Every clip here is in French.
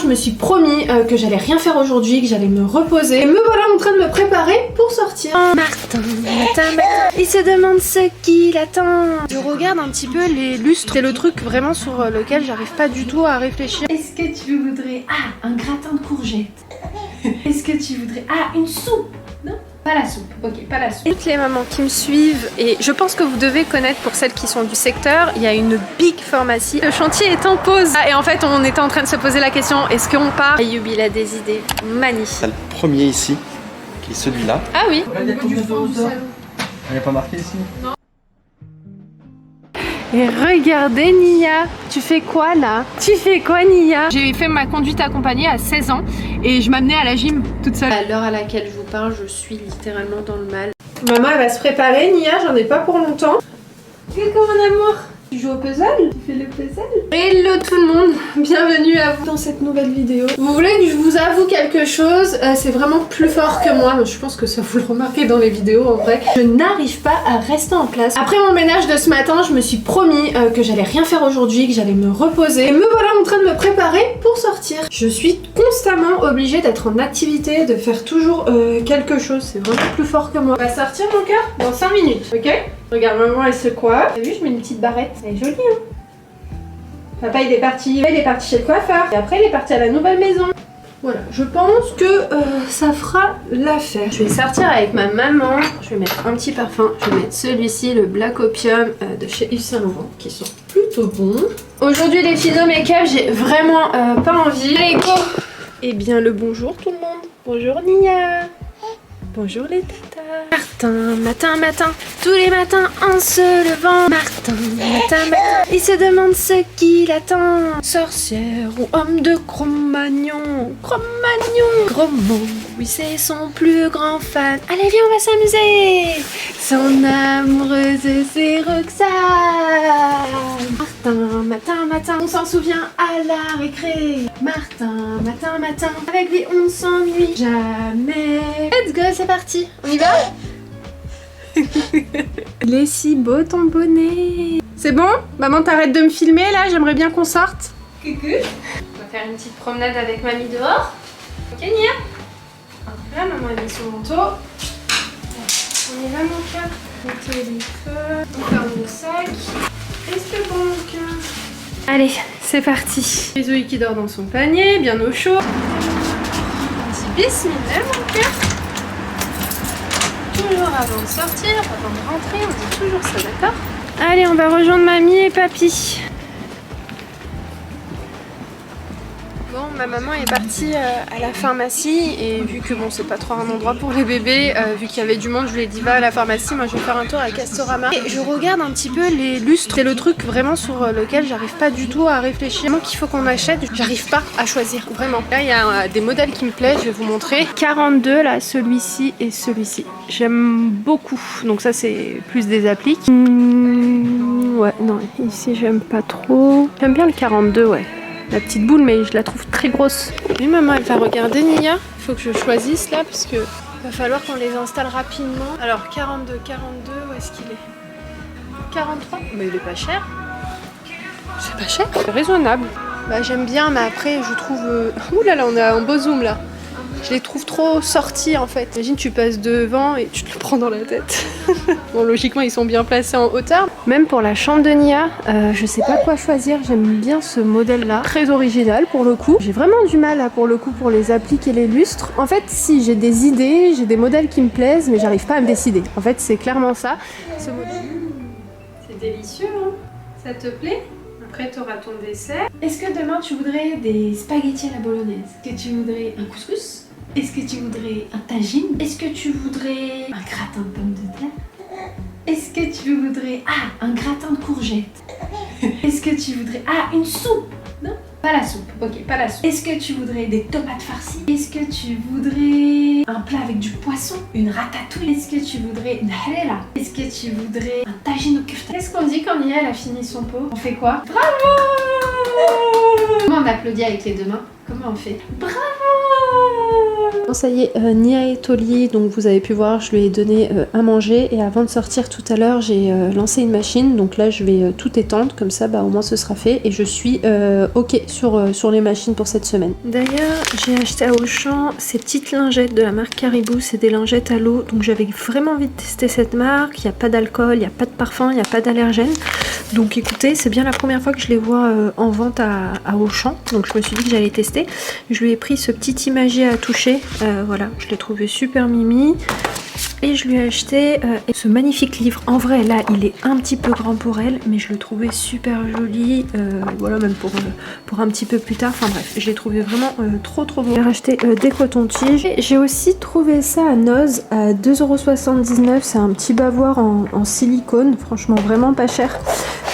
Je me suis promis que j'allais rien faire aujourd'hui, que j'allais me reposer. Et me voilà en train de me préparer pour sortir. Martin, il se demande ce qu'il attend. Je regarde un petit peu les lustres. C'est le truc vraiment sur lequel j'arrive pas du tout à réfléchir. Est-ce que tu voudrais un gratin de courgettes? Est-ce que tu voudrais une soupe? Non, pas la soupe. Ok, pas la soupe. Toutes les mamans qui me suivent, et je pense que vous devez connaître pour celles qui sont du secteur, il y a une big pharmacie. Le chantier est en pause. Et en fait, on était en train de se poser la question, est-ce qu'on part? Et Yubi a des idées magnifiques. T'as le premier ici, qui est celui-là. Ah oui. Il n'y a pas marqué ici? Non. Et regardez Nia, tu fais quoi là? Tu fais quoi Nia? J'ai fait ma conduite accompagnée à 16 ans et je m'amenais à la gym toute seule. À l'heure à laquelle je vous parle, je suis littéralement dans le mal. Maman elle va se préparer, Nia, j'en ai pas pour longtemps. Coucou mon amour. Tu joues au puzzle? Tu fais le puzzle? Hello tout le monde, bienvenue à vous dans cette nouvelle vidéo. Vous voulez que je vous avoue quelque chose? C'est vraiment plus fort que moi, je pense que ça vous le remarquez dans les vidéos en vrai. Je n'arrive pas à rester en place. Après mon ménage de ce matin, je me suis promis que j'allais rien faire aujourd'hui, que j'allais me reposer. Et me voilà en train de me préparer pour sortir. Je suis constamment obligée d'être en activité, de faire toujours quelque chose. C'est vraiment plus fort que moi. On va sortir mon cœur dans 5 minutes, ok? Regarde, maman elle se coiffe. T'as vu, je mets une petite barrette. Elle est jolie, hein? Papa il est parti chez le coiffeur. Et après il est parti à la nouvelle maison. Voilà, je pense que ça fera l'affaire. Je vais sortir avec ma maman. Je vais mettre un petit parfum. Je vais mettre celui-ci, le Black Opium de chez Yves Saint Laurent, qui sont plutôt bons. Aujourd'hui les filles de make-up, j'ai vraiment pas envie. Allez, go! Eh bien le bonjour tout le monde. Bonjour Nia. Bonjour les tatas. Martin, tous les matins en se levant. Martin, il se demande ce qu'il attend. Sorcière ou homme de Cro-Magnon. Gros-Mont, oui c'est son plus grand fan. Allez viens on va s'amuser. Son amoureuse c'est Roxane. Matin, on s'en souvient à la récré. Matin, avec lui on s'ennuie jamais. Let's go, c'est parti, on y va? Il est si beau ton bonnet. C'est bon? Maman t'arrêtes de me filmer là, j'aimerais bien qu'on sorte. Coucou. On va faire une petite promenade avec mamie dehors. Ok Nia? Là maman a mis son manteau. On y va mon cœur. Le téléphone, on ferme le sac. Est-ce que bon mon cœur? Allez, c'est parti. Bisouille qui dort dans son panier, bien au chaud. Un petit bismillah mon cœur. Toujours avant de sortir, avant de rentrer, on dit toujours ça, d'accord? Allez, on va rejoindre mamie et papy. Bon, ma maman est partie à la pharmacie et vu que bon, c'est pas trop un endroit pour les bébés, vu qu'il y avait du monde, je lui ai dit va à la pharmacie, moi je vais faire un tour à Castorama. Et je regarde un petit peu les lustres, c'est le truc vraiment sur lequel j'arrive pas du tout à réfléchir. Vraiment qu'il faut qu'on achète, j'arrive pas à choisir, vraiment. Là il y a des modèles qui me plaisent, je vais vous montrer. 42 là, celui-ci et celui-ci. J'aime beaucoup, donc ça c'est plus des appliques. Ouais, non, ici j'aime pas trop. J'aime bien le 42, ouais. La petite boule, mais je la trouve très grosse. Oui, maman, elle va regarder Nia. Il faut que je choisisse là, parce que va falloir qu'on les installe rapidement. Alors, 42, où est-ce qu'il est? 43? Mais il est pas cher. C'est pas cher, c'est raisonnable. Bah, j'aime bien, mais après, je trouve... Ouh là là, on a un beau zoom là. Je les trouve trop sortis en fait. Imagine tu passes devant et tu te le prends dans la tête. Bon logiquement ils sont bien placés en hauteur. Même pour la chambre de Nia, je sais pas quoi choisir. J'aime bien ce modèle là. Très original pour le coup. J'ai vraiment du mal là pour le coup pour les appliques et les lustres. En fait si j'ai des idées, j'ai des modèles qui me plaisent mais j'arrive pas à me décider. En fait c'est clairement ça. Ce modèle... C'est délicieux hein. Ça te plaît? Après tu auras ton dessert. Est-ce que demain tu voudrais des spaghettis à la bolognaise? Est-ce que tu voudrais un couscous? Est-ce que tu voudrais un tagine? Est-ce que tu voudrais un gratin de pommes de terre? Est-ce que tu voudrais un gratin de courgettes? Est-ce que tu voudrais une soupe? Non? Pas la soupe, ok, pas la soupe. Est-ce que tu voudrais des tomates farcies? Est-ce que tu voudrais un plat avec du poisson? Une ratatouille? Est-ce que tu voudrais une halela? Est-ce que tu voudrais un tagine au kefta? Qu'est-ce qu'on dit quand Nia elle a fini son pot? On fait quoi? Bravo! Comment on applaudit avec les deux mains? Comment on fait? Bravo! Bon, ça y est, Nia est au lit, donc vous avez pu voir, je lui ai donné à manger et avant de sortir tout à l'heure, j'ai lancé une machine, donc là je vais tout étendre, comme ça bah, au moins ce sera fait et je suis ok sur les machines pour cette semaine. D'ailleurs, j'ai acheté à Auchan ces petites lingettes de la marque Caribou, c'est des lingettes à l'eau, donc j'avais vraiment envie de tester cette marque, il n'y a pas d'alcool, il n'y a pas de parfum, il n'y a pas d'allergène, donc écoutez, c'est bien la première fois que je les vois en vente à Auchan, donc je me suis dit que j'allais tester. Je lui ai pris ce petit imagier à toucher, voilà, je l'ai trouvé super mimi. Et je lui ai acheté ce magnifique livre. En vrai, là, il est un petit peu grand pour elle, mais je le trouvais super joli. Voilà, même pour un petit peu plus tard. Enfin bref, je l'ai trouvé vraiment trop beau. J'ai racheté des cotons-tiges. J'ai aussi trouvé ça à Noz à 2,79 €. C'est un petit bavoir en silicone. Franchement, vraiment pas cher.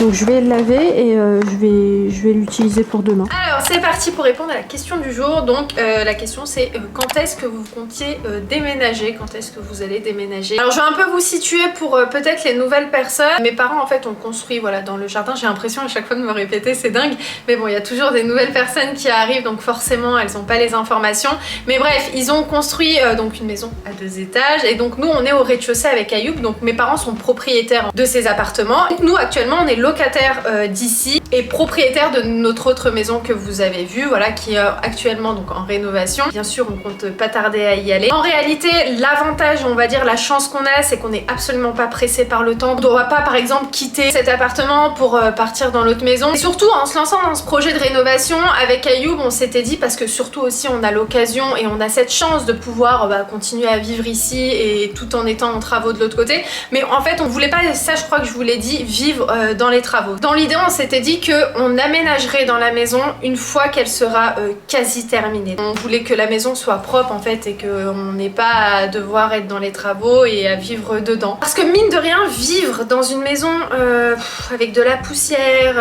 Donc je vais le laver et je vais l'utiliser pour demain. Alors c'est parti pour répondre à la question du jour. Donc la question c'est quand est-ce que vous comptiez déménager? Quand est-ce que vous allez déménager? Alors je vais un peu vous situer pour peut-être les nouvelles personnes. Mes parents en fait ont construit voilà dans le jardin. J'ai l'impression à chaque fois de me répéter, c'est dingue. Mais bon, il y a toujours des nouvelles personnes qui arrivent, donc forcément elles n'ont pas les informations. Mais bref, ils ont construit donc une maison à 2 étages. Et donc nous on est au rez-de-chaussée avec Ayoub. Donc mes parents sont propriétaires de ces appartements. Donc, nous actuellement on est locataire d'ici et propriétaire de notre autre maison que vous avez vue, voilà, qui est actuellement donc en rénovation. Bien sûr on compte pas tarder à y aller. En réalité l'avantage, on va dire la chance qu'on a, c'est qu'on n'est absolument pas pressé par le temps. On ne doit pas par exemple quitter cet appartement pour partir dans l'autre maison. Et surtout en se lançant dans ce projet de rénovation avec Ayoub, on s'était dit, parce que surtout aussi on a l'occasion et on a cette chance de pouvoir continuer à vivre ici et tout en étant en travaux de l'autre côté. Mais en fait on voulait pas, ça je crois que je vous l'ai dit, vivre dans les travaux. Dans l'idée on s'était dit qu'on aménagerait dans la maison une fois qu'elle sera quasi terminée. On voulait que la maison soit propre en fait et qu'on n'ait pas à devoir être dans les travaux et à vivre dedans. Parce que mine de rien, vivre dans une maison avec de la poussière,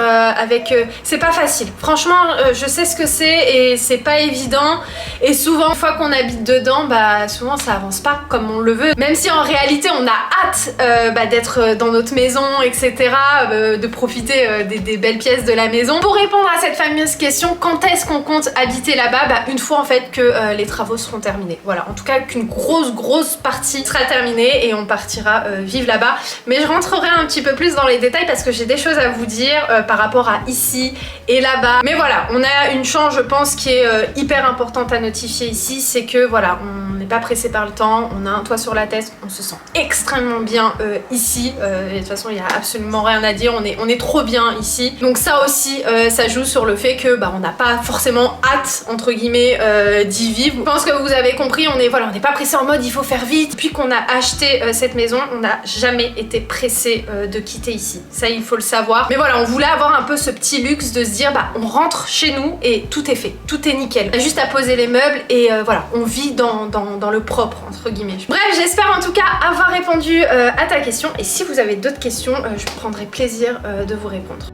c'est pas facile. Franchement, je sais ce que c'est et c'est pas évident. Et souvent, une fois qu'on habite dedans, bah souvent ça avance pas comme on le veut. Même si en réalité on a hâte d'être dans notre maison, etc. De profiter des belles pièces de la maison. Pour répondre à cette fameuse question, quand est-ce qu'on compte habiter là-bas? Bah une fois en fait que les travaux seront terminés. Voilà, en tout cas qu'une grosse partie sera terminée et on partira vivre là-bas. Mais je rentrerai un petit peu plus dans les détails parce que j'ai des choses à vous dire par rapport à ici et là-bas. Mais voilà, on a une chance je pense qui est hyper importante à notifier ici, c'est que voilà, on n'est pas pressé par le temps, on a un toit sur la tête, on se sent extrêmement bien ici. Et de toute façon il n'y a absolument rien à dire, on est trop bien ici. Donc ça aussi ça joue sur le fait que on n'a pas forcément hâte entre guillemets d'y vivre. Je pense que vous avez compris, on n'est pas pressé en mode il faut faire vite. Depuis qu'on a acheté cette maison, on n'a jamais été pressé de quitter ici. Ça il faut le savoir. Mais voilà, on voulait avoir un peu ce petit luxe de se dire on rentre chez nous et tout est fait, tout est nickel. On a juste à poser les meubles et voilà, on vit dans le propre entre guillemets. Bref, j'espère en tout cas avoir répondu à ta question et si vous avez d'autres questions, je prendrai plaisir de vous répondre.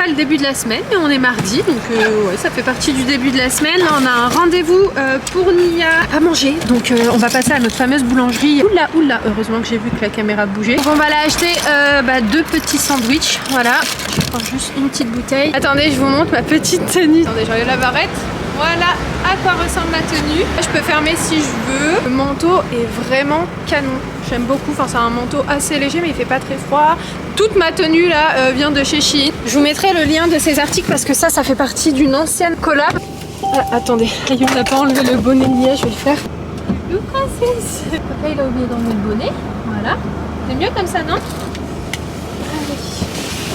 pas le début de la semaine, mais on est mardi, donc ouais, ça fait partie du début de la semaine. Là, on a un rendez-vous pour Nia à manger, donc on va passer à notre fameuse boulangerie. Oula, heureusement que j'ai vu que la caméra bougeait. Donc on va aller acheter 2 petits sandwichs, voilà. Je prends juste une petite bouteille. Attendez, je vous montre ma petite tenue. Attendez, j'enlève la barrette. Voilà à quoi ressemble ma tenue. Je peux fermer si je veux. Le manteau est vraiment canon. J'aime beaucoup. Enfin, c'est un manteau assez léger, mais il fait pas très froid. Toute ma tenue là vient de chez Shein. Je vous mettrai le lien de ces articles parce que ça fait partie d'une ancienne collab. Ah, attendez, Ayoub n'a pas enlevé le bonnet de Nia, je vais le faire. Le princesse. Papa, il a oublié d'enlever le bonnet. Voilà. C'est mieux comme ça, non?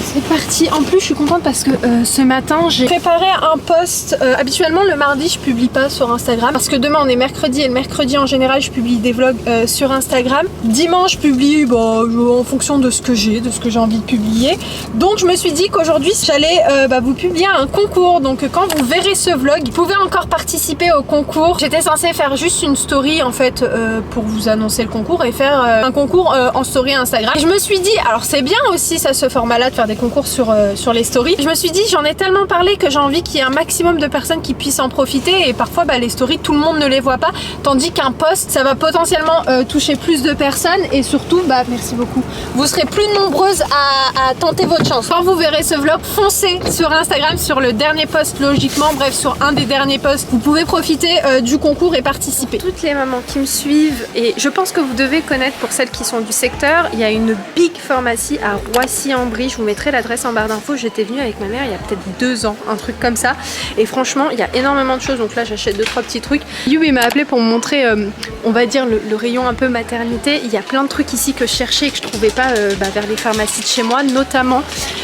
C'est parti. En plus, je suis contente parce que ce matin, j'ai préparé un post. Habituellement, le mardi, je publie pas sur Instagram parce que demain, on est mercredi et le mercredi, en général, je publie des vlogs sur Instagram. Dimanche, je publie en fonction de ce que j'ai envie de publier. Donc, je me suis dit qu'aujourd'hui, j'allais vous publier un concours. Donc, quand vous verrez ce vlog, vous pouvez encore participer au concours. J'étais censée faire juste une story en fait pour vous annoncer le concours et faire un concours en story Instagram. Et je me suis dit, alors c'est bien aussi ça, ce format-là, de faire des concours sur les stories. Je me suis dit, j'en ai tellement parlé que j'ai envie qu'il y ait un maximum de personnes qui puissent en profiter et parfois les stories, tout le monde ne les voit pas, tandis qu'un post, ça va potentiellement toucher plus de personnes et surtout, merci beaucoup, vous serez plus nombreuses à tenter votre chance. Quand vous verrez ce vlog, foncez sur Instagram, sur le dernier post logiquement, bref, sur un des derniers posts, vous pouvez profiter du concours et participer. Toutes les mamans qui me suivent, et je pense que vous devez connaître pour celles qui sont du secteur, il y a une big pharmacie à Roissy-en-Brie, je vous mettrai l'adresse en barre d'infos. J'étais venue avec ma mère il y a peut-être 2 ans, un truc comme ça, et franchement il y a énormément de choses, donc là j'achète 2-3 petits trucs. Yubi m'a appelé pour me montrer on va dire le rayon un peu maternité. Il y a plein de trucs ici que je cherchais et que je trouvais pas vers les pharmacies de chez moi, notamment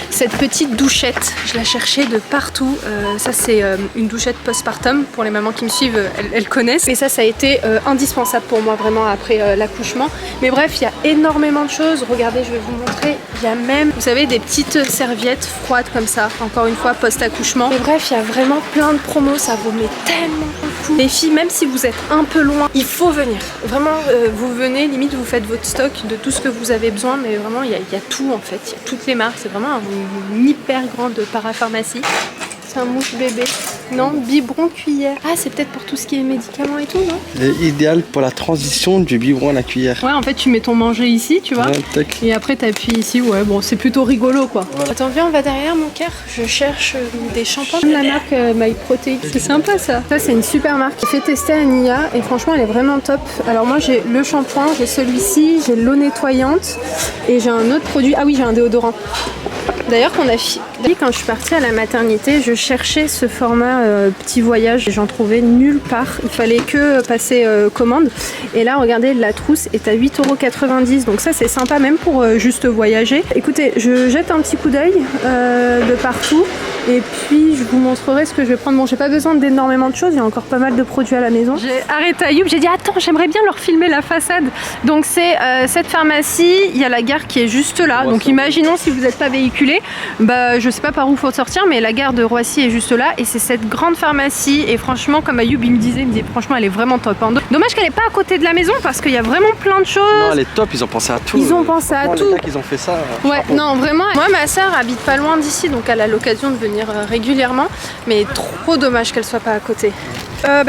cette petite douchette, je la cherchais de partout. Ça c'est une douchette postpartum, pour les mamans qui me suivent elles connaissent, et ça a été indispensable pour moi vraiment après l'accouchement. Mais bref, il y a énormément de choses, regardez, je vais vous montrer, il y a même, vous savez, des petites serviettes froides comme ça, encore une fois post-accouchement. Et bref, il y a vraiment plein de promos, ça vaut mais tellement le coup. Les filles, même si vous êtes un peu loin, il faut venir. Vraiment, vous venez, limite vous faites votre stock de tout ce que vous avez besoin, mais vraiment il y a tout en fait, il y a toutes les marques, c'est vraiment une hyper grande parapharmacie. C'est un mouche bébé. Non, biberon cuillère. Ah, c'est peut-être pour tout ce qui est médicaments et tout, non? C'est idéal pour la transition du biberon à la cuillère. Ouais, en fait, tu mets ton manger ici, tu vois. Ouais, et après, t'appuies ici. Ouais, bon, c'est plutôt rigolo, quoi. Voilà. Attends, viens, on va derrière mon cœur. Je cherche des shampoings. La marque My Protein. C'est sympa, ça. Ça, c'est une super marque. J'ai fait tester à Nia et franchement, elle est vraiment top. Alors, moi, j'ai le shampoing, j'ai celui-ci, j'ai l'eau nettoyante et j'ai un autre produit. Ah oui, j'ai un déodorant. D'ailleurs, quand je suis partie à la maternité, je cherchais ce format petit voyage et j'en trouvais nulle part. Il fallait que passer commande. Et là, regardez, la trousse est à 8,90 €. Donc ça, c'est sympa même pour juste voyager. Écoutez, je jette un petit coup d'œil de partout. Et puis, je vous montrerai ce que je vais prendre. Bon, j'ai pas besoin d'énormément de choses. Il y a encore pas mal de produits à la maison. J'ai arrêté Ayoub. J'ai dit, attends, j'aimerais bien leur filmer la façade. Donc c'est cette pharmacie. Il y a la gare qui est juste là. Donc imaginons si vous n'êtes pas véhiculé. Je sais pas par où faut sortir, mais la gare de Roissy est juste là et c'est cette grande pharmacie. Et franchement, comme Ayoub il me disait franchement elle est vraiment top, hein. Dommage qu'elle est pas à côté de la maison parce qu'il y a vraiment plein de choses. Non, elle est top, ils ont pensé à tout. Ils ont pensé à tout. Ils ont fait ça. Ouais, non vraiment. Moi ma soeur habite pas loin d'ici, donc elle a l'occasion de venir régulièrement, mais trop dommage qu'elle soit pas à côté.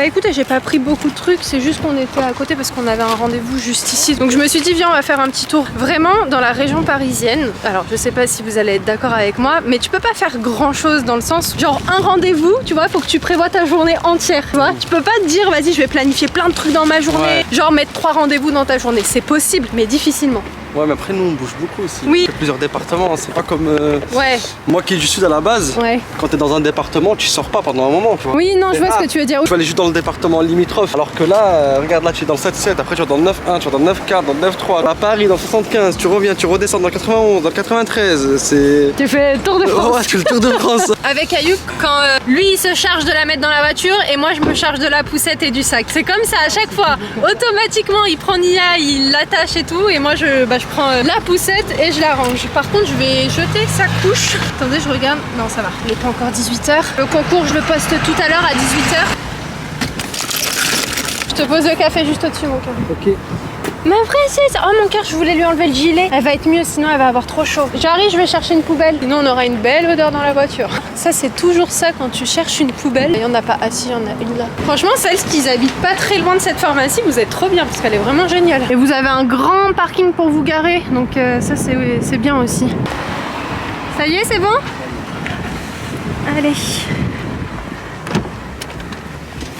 Écoutez, j'ai pas pris beaucoup de trucs, c'est juste qu'on était à côté parce qu'on avait un rendez-vous juste ici. Donc je me suis dit, viens, on va faire un petit tour. Vraiment, dans la région parisienne, alors je sais pas si vous allez être d'accord avec moi, mais tu peux pas faire grand chose dans le sens, genre un rendez-vous, tu vois, faut que tu prévois ta journée entière, tu vois. Tu peux pas te dire, vas-y, je vais planifier plein de trucs dans ma journée, genre mettre 3 rendez-vous dans ta journée. C'est possible, mais difficilement. Ouais, mais après nous on bouge beaucoup aussi. Oui. On fait plusieurs départements, c'est pas comme ouais. Moi qui du sud à la base. Ouais. Quand t'es dans un département, tu sors pas pendant un moment, tu vois. Oui, non, je vois ce que tu veux dire. Tu vas aller juste dans le département limitrophe. Alors que là, regarde là, tu es dans le 7-7, après tu vas dans le 9-1, tu vas dans le 9-4, dans le 9-3. À Paris, dans le 75, tu reviens, tu redescends dans le 91, dans le 93. C'est. Tu fais le tour de France. Ouais, tu fais le tour de France. Avec Ayoub, quand lui il se charge de la mettre dans la voiture et moi je me charge de la poussette et du sac. C'est comme ça à chaque fois. Automatiquement, il prend Nia, il l'attache et tout, et moi je prends la poussette et je la range. Par contre, je vais jeter sa couche. Attendez, je regarde. Non, ça va. Il n'est pas encore 18 h. Le concours, je le poste tout à l'heure à 18 h. Je te pose le café juste au-dessus, mon cœur. Ok. Ma princesse! Oh mon cœur, je voulais lui enlever le gilet. Elle va être mieux, sinon elle va avoir trop chaud. J'arrive, je vais chercher une poubelle. Sinon on aura une belle odeur dans la voiture. Ça c'est toujours ça quand tu cherches une poubelle. Il y en a pas. Ah si, il y en a une là. Franchement, celles qui habitent pas très loin de cette pharmacie, vous êtes trop bien parce qu'elle est vraiment géniale. Et vous avez un grand parking pour vous garer. Donc ça c'est bien aussi. Ça y est, c'est bon? Allez.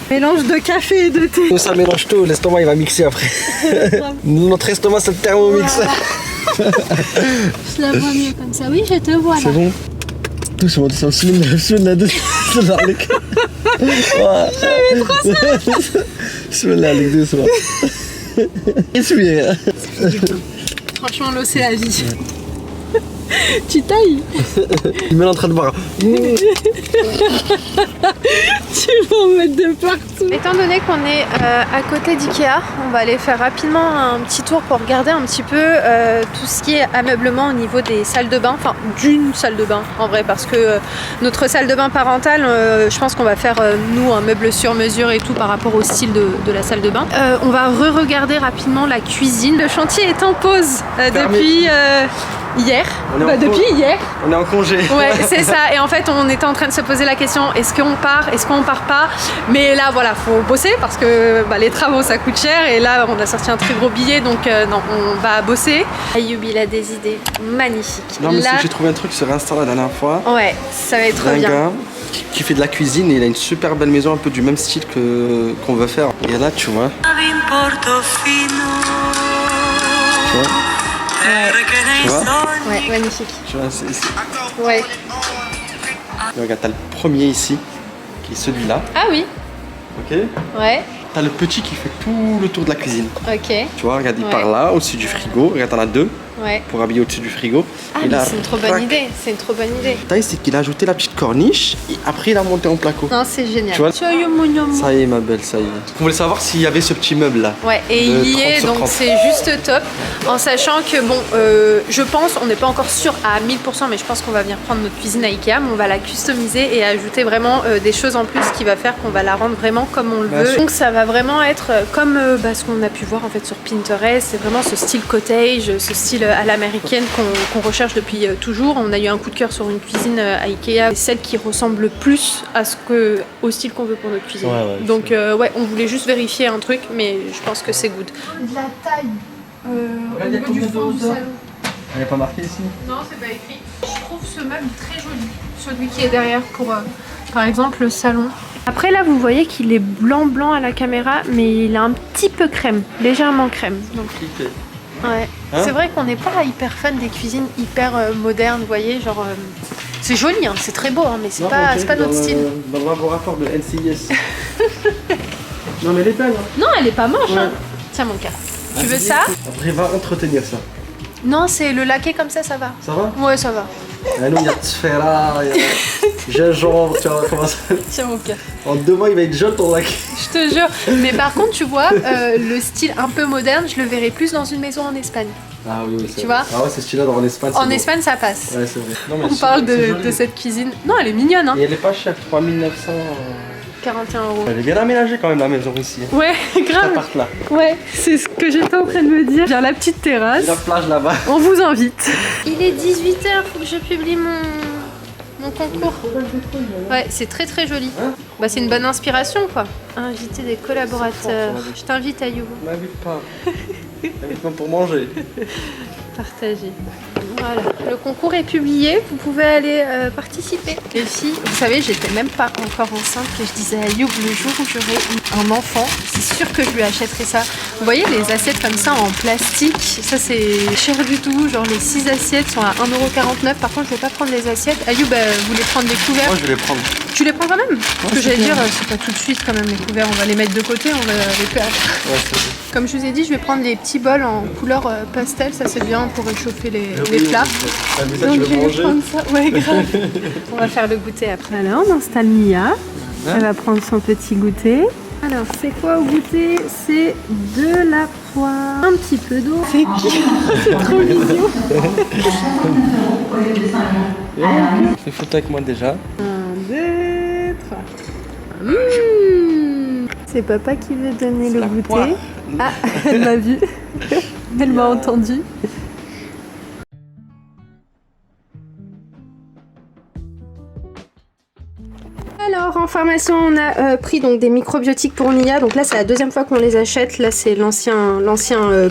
Mélange de café et de thé. Nous, ça mélange tout, l'estomac il va mixer après. Notre estomac c'est le thermomix. Je la vois mieux comme ça. Oui, je te vois là. C'est bon. Doucement, doucement, bismillah, bismillah عليك. Bismillah عليك, doucement. Respire. Franchement, l'eau c'est la vie. Tu tailles. Il est en train de boire. Tu vas en mettre de partout. Étant donné qu'on est à côté d'Ikea, on va aller faire rapidement un petit tour pour regarder un petit peu tout ce qui est ameublement au niveau des salles de bain, enfin d'une salle de bain en vrai, parce que notre salle de bain parentale, je pense qu'on va faire nous un meuble sur mesure et tout par rapport au style de la salle de bain. On va re-regarder rapidement la cuisine. Le chantier est en pause depuis hier. Depuis hier. On est en congé. Ouais, c'est ça. Et en fait, on était en train de se poser la question, est-ce qu'on part, est-ce qu'on part pas? Mais là, voilà, faut bosser parce que les travaux, ça coûte cher. Et là, on a sorti un très gros billet, donc non, on va bosser. Ayoub, il a des idées magnifiques. Non, mais là, j'ai trouvé un truc sur Insta la dernière fois. ouais, ça va être trop Un bien. gars qui fait de la cuisine et il a une super belle maison un peu du même style qu'on veut faire. Et là, tu vois. Tu vois, Ouais, magnifique. tu vois, Ouais. regarde, t'as le premier ici, qui est celui-là, Ah oui. ok. Ouais. T'as le petit qui fait tout le tour de la cuisine. Ok. Tu vois, regarde, il Ouais. part là, au-dessus du frigo. Regarde, t'en as deux Ouais. pour habiller au-dessus du frigo. Ah, Et mais là, c'est une trop bonne crac. idée. C'est une trop bonne idée. Le détail, c'est qu'il a ajouté la petite corniche et après il a monté en placo. Non, c'est génial. Tu vois, Ça y est, mon amour. ça y est, ma belle, ça y est. On voulait savoir s'il y avait ce petit meuble là. Ouais, et de il y 30 est, sur donc 30. c'est juste top. En sachant que, bon, je pense, on n'est pas encore sûr à 1000%, mais je pense qu'on va venir prendre notre cuisine à Ikea, mais on va la customiser et ajouter vraiment des choses en plus qui va faire qu'on va la rendre vraiment comme on le Bien veut. sûr. Donc ça va vraiment être comme ce qu'on a pu voir en fait sur Pinterest. C'est vraiment ce style cottage, ce style à l'américaine qu'on recherche depuis toujours. On a eu un coup de cœur sur une cuisine à Ikea, celle qui ressemble le plus au style qu'on veut pour notre cuisine. Ouais, ouais, donc ouais, on voulait juste vérifier un truc, mais je pense que c'est good. De la taille au il y a niveau du combien de fond du hauteur salon. Il n'y a pas marqué ici? Non, c'est pas écrit. Je trouve ce meuble très joli. Celui qui est derrière pour, par exemple, le salon. Après là vous voyez qu'il est blanc à la caméra, mais il est un petit peu crème, légèrement crème. Donc, Cliquez. ouais. Hein? C'est vrai qu'on n'est pas hyper fan des cuisines hyper modernes, vous voyez, genre c'est joli, hein, c'est très beau, hein, mais c'est pas notre style. Dans le laboratoire de NCIS. Non mais elle est belle. Hein. Non, elle est pas moche. Ouais. Hein. Tiens mon cœur. Tu veux ça? Après va entretenir ça. Non, c'est le laquer comme ça va. Ça va? Ouais, ça va. Ah non, il y a Tsfera, il y a gingembre, tu vois comment ça. Tiens mon cœur. En 2 mois il va être jaune ton lac. Je te jure. Mais par contre, tu vois, le style un peu moderne, je le verrais plus dans une maison en Espagne. Ah oui, Tu vois? Ah ouais, c'est style-là en Espagne. En Espagne, ça passe. Ouais, c'est vrai. Non, mais On parle de cette cuisine. Non, elle est mignonne, hein. Et elle est pas chère, 3900. 41 €. Elle est bien aménagée quand même la maison ici. Ouais, Ça grave. part là. Ouais, c'est ce que j'étais en train de me dire. Vers la petite terrasse. Et la plage là-bas. On vous invite. Il est 18h, faut que je publie mon concours. Ouais, c'est très très joli. Bah, c'est une bonne inspiration quoi. Inviter des collaborateurs. Je t'invite à You. M'invite pas. Invite-moi pour manger. Partager. Voilà, le concours est publié, vous pouvez aller participer. Les filles, vous savez, j'étais même pas encore enceinte que je disais à Youb le jour où j'aurai un enfant, c'est sûr que je lui achèterai ça. Vous voyez les assiettes comme ça en plastique, ça c'est cher du tout, genre les 6 assiettes sont à 1,49 €. Par contre, je vais pas prendre les assiettes. Ayoub voulait prendre des couverts. Moi je vais les prendre. Tu les prends quand même? Ce que c'est j'allais bien. dire, c'est pas tout de suite quand même les couverts, on va les mettre de côté, on va les perdre. Ouais, c'est vrai. Comme je vous ai dit, je vais prendre des petits bols en couleur pastel, ça c'est bien pour réchauffer les plats. Ah, mais ça, Donc tu je veux vais manger? prendre ça, ouais grave. On va faire le goûter après. Alors on installe Mia, elle va prendre son petit goûter. Alors c'est quoi au goûter? C'est de la poire, un petit peu d'eau. C'est qui? C'est trop mignon. Fais photo avec moi déjà. 1, 2, 3. C'est papa qui veut donner le la goûter. poire. Ah, elle m'a vu. Elle m'a entendu. Alors en pharmacie on a pris donc des microbiotiques pour Nia, donc là c'est la deuxième fois qu'on les achète, là c'est l'ancien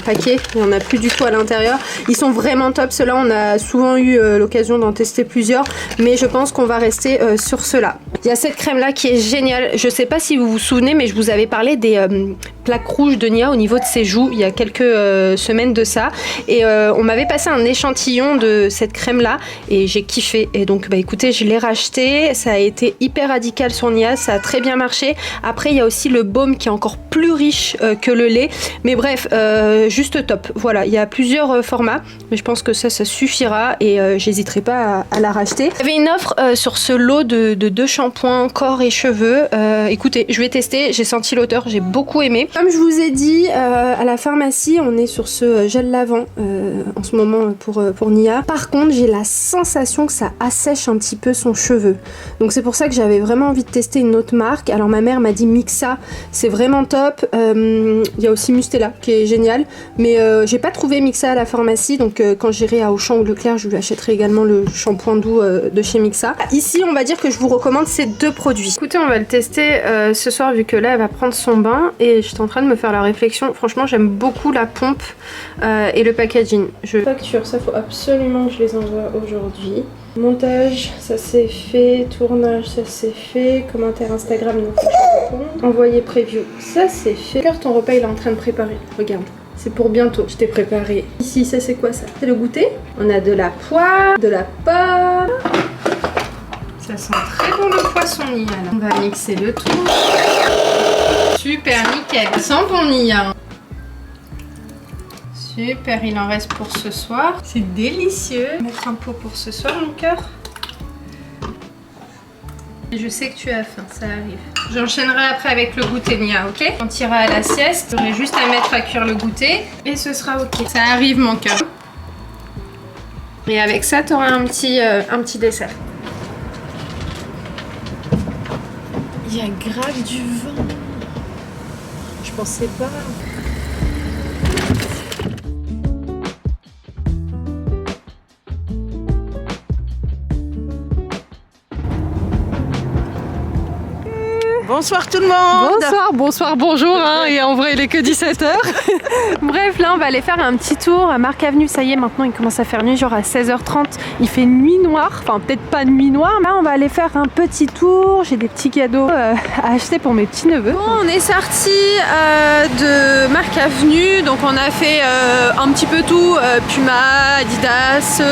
paquet, il n'y en a plus du tout à l'intérieur. Ils sont vraiment top, ceux-là on a souvent eu l'occasion d'en tester plusieurs, mais je pense qu'on va rester sur ceux-là. Il y a cette crème là qui est géniale, je sais pas si vous vous souvenez mais je vous avais parlé des plaques rouges de Nia au niveau de ses joues il y a quelques semaines de ça, et on m'avait passé un échantillon de cette crème là et j'ai kiffé, et donc bah écoutez je l'ai racheté, ça a été hyper radical sur Nia, ça a très bien marché. Après il y a aussi le baume qui est encore plus riche que le lait, mais bref juste top. Voilà, il y a plusieurs formats, mais je pense que ça suffira et j'hésiterai pas à la racheter. Il y avait une offre sur ce lot de 2 shampoings corps et cheveux. Écoutez, je vais tester, j'ai senti l'odeur, j'ai beaucoup aimé. Comme je vous ai dit, à la pharmacie on est sur ce gel lavant en ce moment pour Nia. Par contre j'ai la sensation que ça assèche un petit peu son cheveu, donc c'est pour ça que j'avais vraiment envie de tester une autre marque. Alors ma mère m'a dit Mixa, c'est vraiment top. Il y a aussi Mustela qui est génial, mais j'ai pas trouvé Mixa à la pharmacie, donc quand j'irai à Auchan ou Leclerc je lui achèterai également le shampoing doux de chez Mixa. Ici on va dire que je vous recommande ces 2 produits. Écoutez, on va le tester ce soir vu que là elle va prendre son bain, et j'étais en train de me faire la réflexion, franchement j'aime beaucoup la pompe et le packaging. Facture, ça faut absolument que je les envoie aujourd'hui. Montage, ça c'est fait. Tournage, ça c'est fait. Commentaire Instagram, donc faut que je réponde. Envoyer preview, ça c'est fait. Regarde, ton repas il est en train de préparer. Regarde, c'est pour bientôt. Je t'ai préparé. Ici, ça c'est quoi ça? C'est le goûter. On a de la poire, de la pomme. Ça sent très bon le poisson Nia. On va mixer le tout. Super nickel. Ça sent bon Nia. Super, il en reste pour ce soir. C'est délicieux. Mettre un pot pour ce soir, mon cœur. Je sais que tu as faim, ça arrive. J'enchaînerai après avec le goûter Nia, ok? On ira à la sieste. J'aurai juste à mettre à cuire le goûter et ce sera ok. Ça arrive, mon cœur. Et avec ça, tu auras un petit dessert. Il y a grave du vent. Je pensais pas. Bonsoir tout le monde. Bonsoir, bonjour, hein, et en vrai il est que 17h. Bref, là on va aller faire un petit tour à Marc Avenue, ça y est, maintenant il commence à faire nuit, genre à 16h30, il fait nuit noire, enfin peut-être pas nuit noire, mais là on va aller faire un petit tour, j'ai des petits cadeaux à acheter pour mes petits neveux. Bon, on est sorti de Marc Avenue, donc on a fait un petit peu tout, Puma, Adidas,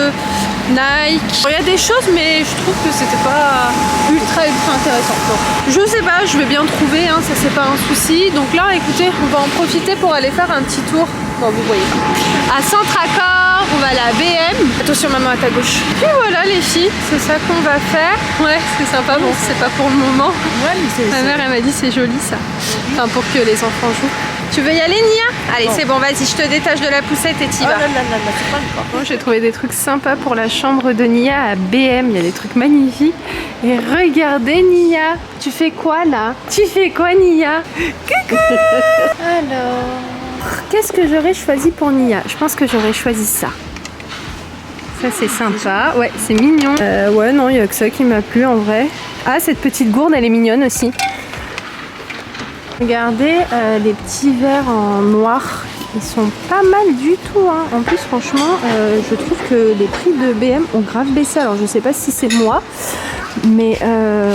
Nike. Il y a des choses mais je trouve que c'était pas ultra intéressant. Bon, je sais pas, je vais bien trouver, hein, ça c'est pas un souci. Donc là écoutez, on va en profiter pour aller faire un petit tour. Bon, vous voyez. À Centracor, on va à la BM. Attention maman à ta gauche. Puis voilà les filles, c'est ça qu'on va faire. Ouais, c'est sympa, bon c'est pas pour le moment. Ouais, ma mère elle m'a dit c'est joli ça. Enfin pour que les enfants jouent. Tu veux y aller Nia? Allez c'est bon, vas-y, je te détache de la poussette et t'y vas. Bon, j'ai trouvé des trucs sympas pour la chambre de Nia à BM, il y a des trucs magnifiques. Et regardez Nia, tu fais quoi là? Tu fais quoi Nia? Coucou. Alors, qu'est-ce que j'aurais choisi pour Nia? Je pense que j'aurais choisi ça. Ça c'est sympa, ouais c'est mignon. Ouais non, il n'y a que ça qui m'a plu en vrai. Ah, cette petite gourde elle est mignonne aussi. Regardez les petits verres en noir, ils sont pas mal du tout, hein. En plus franchement je trouve que les prix de BM ont grave baissé, alors je sais pas si c'est moi, mais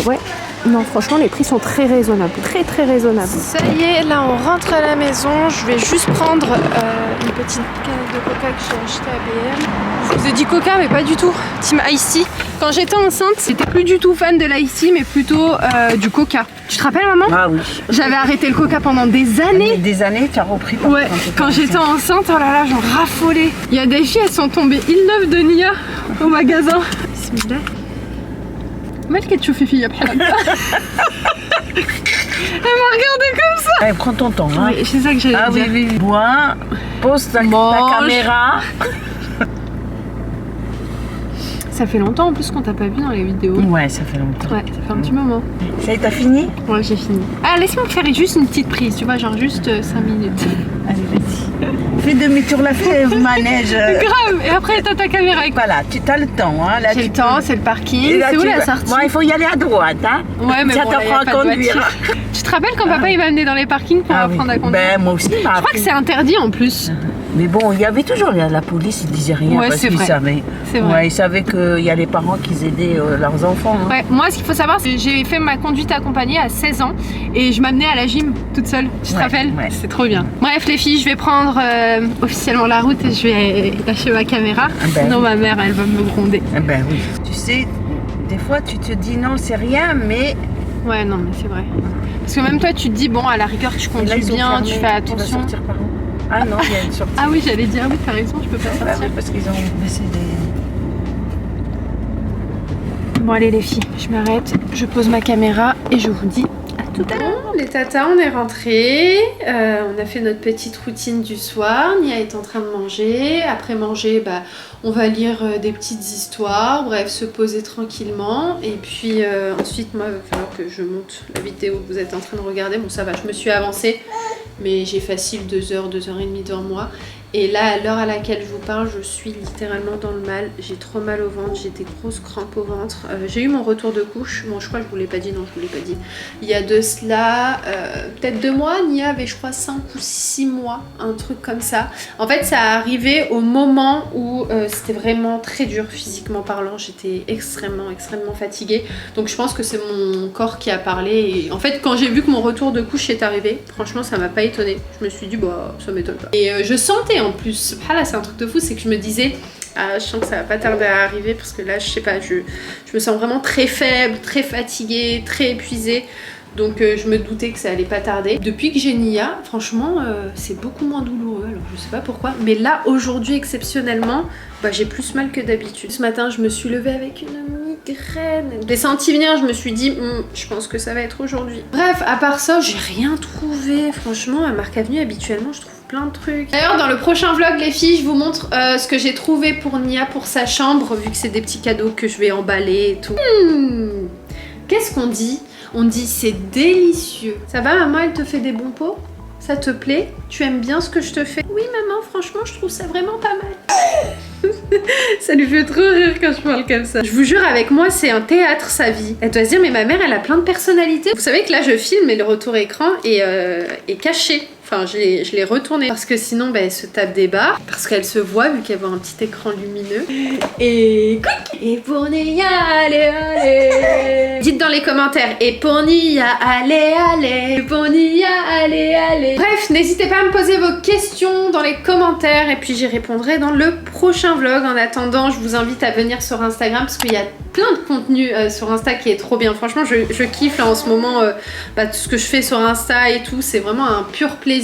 ouais, non franchement les prix sont très raisonnables, très raisonnables. Ça y est, là on rentre à la maison, je vais juste prendre une petite canette de coca que j'ai achetée à BM. Je vous ai dit coca mais pas du tout, Team Ice Tea. Quand j'étais enceinte, j'étais plus du tout fan de l'Ice Tea mais plutôt du coca. Tu te rappelles maman? Ah oui. J'avais arrêté le coca pendant des années. Des années, tu as repris. Ouais, quand j'étais enceinte, oh là là, j'en raffolais. Il y a des filles, elles sont tombées île neuve de Nia au magasin. Bismillah. مالك تشوفي فيا بحال هكا. Elle m'a regardé comme ça. Allez, prends ton temps. Hein. Oui, c'est ça que j'allais dire. Ah oui, bois, pose ta caméra. Ça fait longtemps en plus qu'on t'a pas vu dans les vidéos. Ouais, ça fait longtemps. Ouais, ça fait un petit moment. Ça y est, t'as fini? Ouais, j'ai fini. Ah, laisse-moi faire juste une petite prise, tu vois, genre juste 5 minutes. Allez, vas-y. fais demi-tour, la fais manège. Grave. Et après, t'as ta caméra. Voilà, tu as le temps. Hein. Là, J'ai le temps, c'est le parking. là, C'est où tu la vas- sortie? Bon, il faut y aller à droite. Hein. Ouais, mais ça bon, là, y a t'apprend à pas de conduire. voiture. Tu te rappelles quand papa il m'a amené dans les parkings pour apprendre à conduire? Ben, moi aussi. Je crois que c'est interdit en plus. Mais bon, il y avait toujours la police, ils disaient rien Ouais, parce c'est qu'ils vrai. savaient. C'est vrai. Ouais, ils savaient qu'il y a les parents qui aidaient leurs enfants. Hein. Ouais, moi ce qu'il faut savoir, c'est que j'ai fait ma conduite accompagnée à 16 ans et je m'amenais à la gym toute seule. Tu te Ouais, rappelles? ouais. C'est trop bien. Bref les filles, je vais prendre officiellement la route et je vais lâcher ma caméra. Ah ben. Sinon ma mère elle va me gronder. Eh ben oui. Tu sais, des fois tu te dis non, c'est rien, mais Ouais non mais c'est vrai. Parce que même toi tu te dis bon à la rigueur tu là, conduis ils ont bien, fermé. tu fais On va attention. sortir par où? Ah non, il y a une sortie. Ah oui j'allais dire oui t'as raison, je peux pas Bah sortir. oui, parce qu'ils ont baissé des... Bon allez les filles, je m'arrête, je pose ma caméra et je vous dis à tout à l'heure. Les tatas, on est rentrés, on a fait notre petite routine du soir, Nia est en train de manger, après manger, bah, on va lire des petites histoires, bref, se poser tranquillement, et puis ensuite, moi, il va falloir que je monte la vidéo que vous êtes en train de regarder, bon ça va, je me suis avancée, mais j'ai facile 2 heures, 2h30 devant moi, et là, à l'heure à laquelle je vous parle, je suis littéralement dans le mal, j'ai trop mal au ventre, j'ai des grosses crampes au ventre, j'ai eu mon retour de couche, bon je crois que je vous l'ai pas dit, non je vous l'ai pas dit, il y a de cela peut-être 2 mois, Nia avait je crois 5 ou 6 mois, un truc comme ça. En fait ça arrivait au moment où c'était vraiment très dur physiquement parlant, j'étais extrêmement fatiguée, donc je pense que c'est mon corps qui a parlé et en fait quand j'ai vu que mon retour de couche est arrivé, franchement ça m'a pas étonnée, je me suis dit bah ça m'étonne pas. Et je sentais en plus, ah là c'est un truc de fou, c'est que je me disais ah, je sens que ça va pas tarder à arriver parce que là je sais pas, je me sens vraiment très faible, très fatiguée, très épuisée. Donc je me doutais que ça allait pas tarder. Depuis que j'ai Nia, franchement, c'est beaucoup moins douloureux. Alors je sais pas pourquoi, mais là aujourd'hui exceptionnellement, bah, j'ai plus mal que d'habitude. Ce matin, je me suis levée avec une migraine. Je l'ai senti venir, je me suis dit, je pense que ça va être aujourd'hui. Bref, à part ça, j'ai rien trouvé. Franchement, à Marc Avenue, habituellement, je trouve plein de trucs. D'ailleurs, dans le prochain vlog, les filles, je vous montre ce que j'ai trouvé pour Nia pour sa chambre, vu que c'est des petits cadeaux que je vais emballer et tout. Qu'est-ce qu'on dit? On dit c'est délicieux. Ça va maman, elle te fait des bons pots? Ça te plaît? Tu aimes bien ce que je te fais? Oui maman, franchement je trouve ça vraiment pas mal. Ça lui fait trop rire quand je parle comme ça. Je vous jure, avec moi c'est un théâtre sa vie. Elle doit se dire mais ma mère elle a plein de personnalités. Vous savez que là je filme et le retour écran est caché. Enfin, je l'ai retourné parce que sinon, bah, elle se tape des barres. Parce qu'elle se voit, vu qu'elle voit un petit écran lumineux. Et couic! Et pour Nia, allez. Dites dans les commentaires. Et pour Nia, allez. Et pour Nia, allez. Bref, n'hésitez pas à me poser vos questions dans les commentaires. Et puis j'y répondrai dans le prochain vlog. En attendant, je vous invite à venir sur Instagram parce qu'il y a plein de contenu sur Insta qui est trop bien. Franchement, je kiffe là en ce moment tout ce que je fais sur Insta et tout. C'est vraiment un pur plaisir.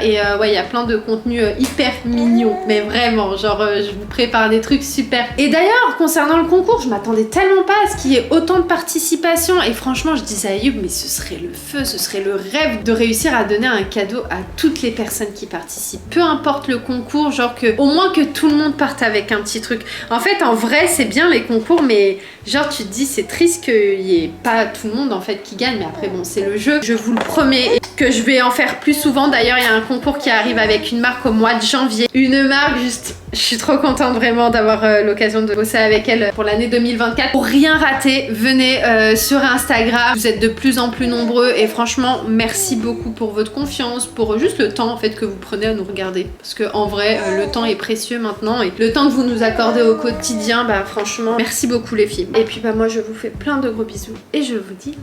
Et ouais, il y a plein de contenus hyper mignons. Mais vraiment, genre, je vous prépare des trucs super. Et d'ailleurs, concernant le concours, je m'attendais tellement pas à ce qu'il y ait autant de participation. Et franchement, je disais à Ayoub, mais ce serait le feu, ce serait le rêve de réussir à donner un cadeau à toutes les personnes qui participent. Peu importe le concours, genre que au moins que tout le monde parte avec un petit truc. En fait, en vrai, c'est bien les concours, mais genre tu te dis c'est triste qu'il n'y ait pas tout le monde en fait qui gagne. Mais après bon, c'est le jeu. Je vous le promets que je vais en faire plus souvent. D'ailleurs, il y a un concours qui arrive avec une marque au mois de janvier. Une marque juste, je suis trop contente vraiment d'avoir l'occasion de bosser avec elle pour l'année 2024. Pour rien rater, venez sur Instagram. Vous êtes de plus en plus nombreux et franchement, merci beaucoup pour votre confiance, pour juste le temps en fait que vous prenez à nous regarder. Parce que en vrai, le temps est précieux maintenant et le temps que vous nous accordez au quotidien, bah franchement, merci beaucoup les filles. Et puis bah moi, je vous fais plein de gros bisous et je vous dis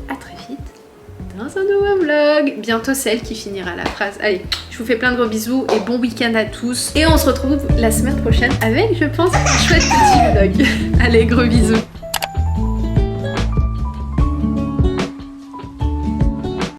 à très vite dans un nouveau vlog. Bientôt celle qui finira la phrase. Allez, je vous fais plein de gros bisous et bon week-end à tous. Et on se retrouve la semaine prochaine avec, je pense, un chouette petit vlog. Allez, gros bisous.